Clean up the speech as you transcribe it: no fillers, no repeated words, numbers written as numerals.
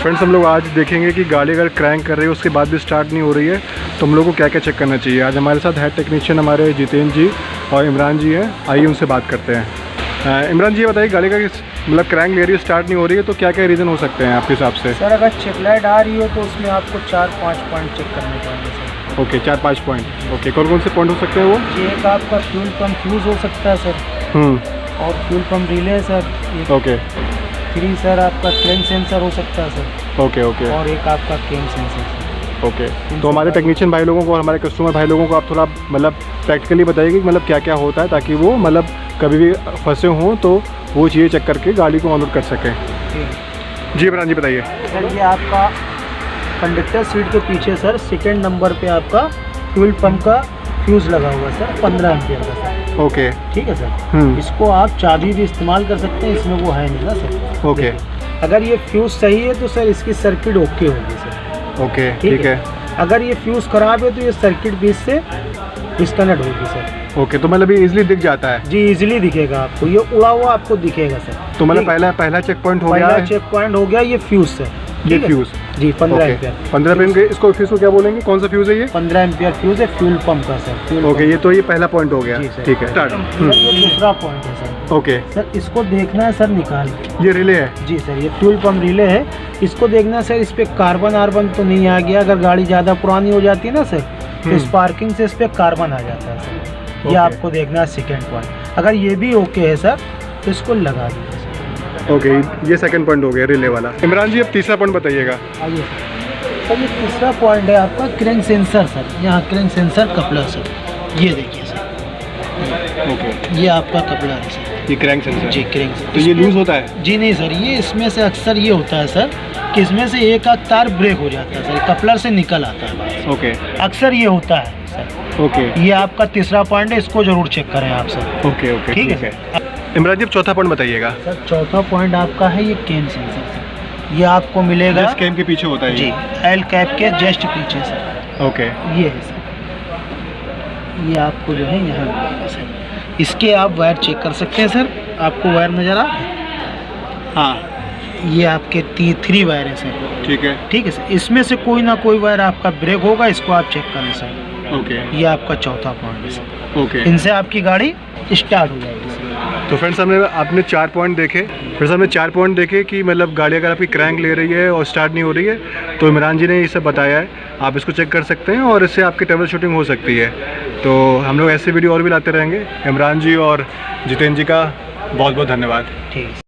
Friends हम लोग आज देखेंगे कि गाड़ी अगर क्रैंक कर रही है उसके बाद भी स्टार्ट नहीं हो रही है तो हम लोग को क्या क्या चेक करना चाहिए। आज हमारे साथ हेड टेक्नीशियन हमारे जितेंद्र जी और इमरान जी हैं, आइए उनसे बात करते हैं। इमरान जी ये बताइए, गाड़ी का मतलब क्रैंक ले रही है, स्टार्ट नहीं हो रही है, तो क्या क्या रीज़न हो सकते हैं आपके हिसाब से? सर अगर चेक लाइट आ रही हो तो उसमें आपको 4-5 पॉइंट चेक करने पड़ेंगे सर। Okay, 4-5 point. ओके, कौन कौन से पॉइंट हो सकते हैं वो? ये एक आपका फ्यूल पंप फ्यूज़ हो सकता है सर, और फ्यूल पंप रिले है सर। ओके। 3 सर आपका क्रैंक सेंसर हो सकता है सर। Okay okay. और एक आपका केम सेंसर सर। ओके, तो हमारे टेक्नीशियन भाई लोगों को और हमारे कस्टमर भाई लोगों को आप थोड़ा मतलब प्रैक्टिकली बताइए कि मतलब क्या क्या होता है, ताकि वो मतलब कभी भी फंसे हों तो वो चीज़ें चेक करके गाड़ी को ऑन कर सकें। जी इमरान जी बताइए। सर ये आपका कंडक्टर सीट के पीछे सर सेकेंड नंबर पे आपका फ्यूल पंप का फ्यूज़ लगा हुआ है सर, 15 एम्पियर का सर। ओके, ठीक है सर। इसको आप चाबी भी इस्तेमाल कर सकते हैं, इसमें वो है नहीं ना सर। ओके। अगर ये फ्यूज़ सही है तो सर इसकी सर्किट ओके होगी सर। ओके ठीक है। अगर ये फ्यूज़ ख़राब है तो ये सर्किट बीच से डिस्कनेक्ट होगी सर। ओके, तो मतलब ये इजीली दिख जाता है? जी इजीली दिखेगा आपको, ये उड़ा हुआ आपको दिखेगा सर। तो मतलब पहला चेक पॉइंट हो गया, पहला चेक पॉइंट हो गया ये फ्यूज़ सर। ये फ्यूज़ जी 15 एम्पियर। 15 एम्पियर के इसको फ्यूज़ को क्या बोलेंगे, कौन सा फ्यूज़ है ये? 15 एम्पियर फ्यूज़ है फ्यूल पंप का सर। ओके, ये तो ये पहला पॉइंट हो गया। ठीक है, स्टार्ट। ये दूसरा पॉइंट है सर। ओके सर इसको देखना है सर निकाल के। ये रिले है? जी सर, ये फ्यूल पंप रिले है। इसको देखना है सर इस पर कार्बन आर्बन तो नहीं आ गया। अगर गाड़ी ज़्यादा पुरानी हो जाती है ना सर तो स्पार्किंग से इस पर कार्बन आ जाता है सर। ये आपको देखना है सेकेंड पॉइंट। अगर ये भी ओके है सर तो इसको लगा दीजिए सर। ओके, ये सेकंड पॉइंट हो गया रिले वाला। इमरान जी अब तीसरा पॉइंट बताइएगा। आइए सर, ये तीसरा पॉइंट है आपका क्रैंक सेंसर सर। यहाँ क्रैंक सेंसर कपलर सर, ये देखिए सर। ओके, ये आपका कपलर है सर। ये क्रैंक सेंसर? जी क्रैंक सेंसर। तो ये लूज होता है? जी नहीं सर, ये इसमें से अक्सर ये होता है सर कि इसमें से एक आध तार ब्रेक हो जाता है सर, कपलर से निकल आता है बाहर। ओके, अक्सर ये होता है सर। ओके, ये आपका तीसरा पॉइंट है, इसको जरूर चेक करें आप सर। ओके ओके ठीक है। इमरान जी अब चौथा पॉइंट बताइएगा। सर चौथा पॉइंट आपका है ये केम सेंसर सर। ये आपको मिलेगा जस्ट कैम के पीछे होता है? जी एल कैप के जस्ट पीछे सर। ओके, ये है सर। ये आपको जो है यहाँ मिलेगा सर। इसके आप वायर चेक कर सकते हैं सर। आपको वायर नज़र आ रहा है? हाँ, ये आपके 3 वायर है सर। ठीक है। ठीक है सर, इसमें से कोई ना कोई वायर आपका ब्रेक होगा, इसको आप चेक करें सर। ओके, ये आपका चौथा पॉइंट है सर। ओके, इनसे आपकी गाड़ी स्टार्ट हो जाएगी सर। तो फ्रेंड्स आपने 4 पॉइंट देखे। फ्रेंड्स हमने 4 पॉइंट देखे कि मतलब गाड़ी अगर आपकी क्रैंक ले रही है और स्टार्ट नहीं हो रही है तो इमरान जी ने ये सब बताया है, आप इसको चेक कर सकते हैं और इससे आपकी ट्रबल शूटिंग हो सकती है। तो हम लोग ऐसे वीडियो और भी लाते रहेंगे। इमरान जी और जितेंद्र जी का बहुत बहुत धन्यवाद। ठीक है।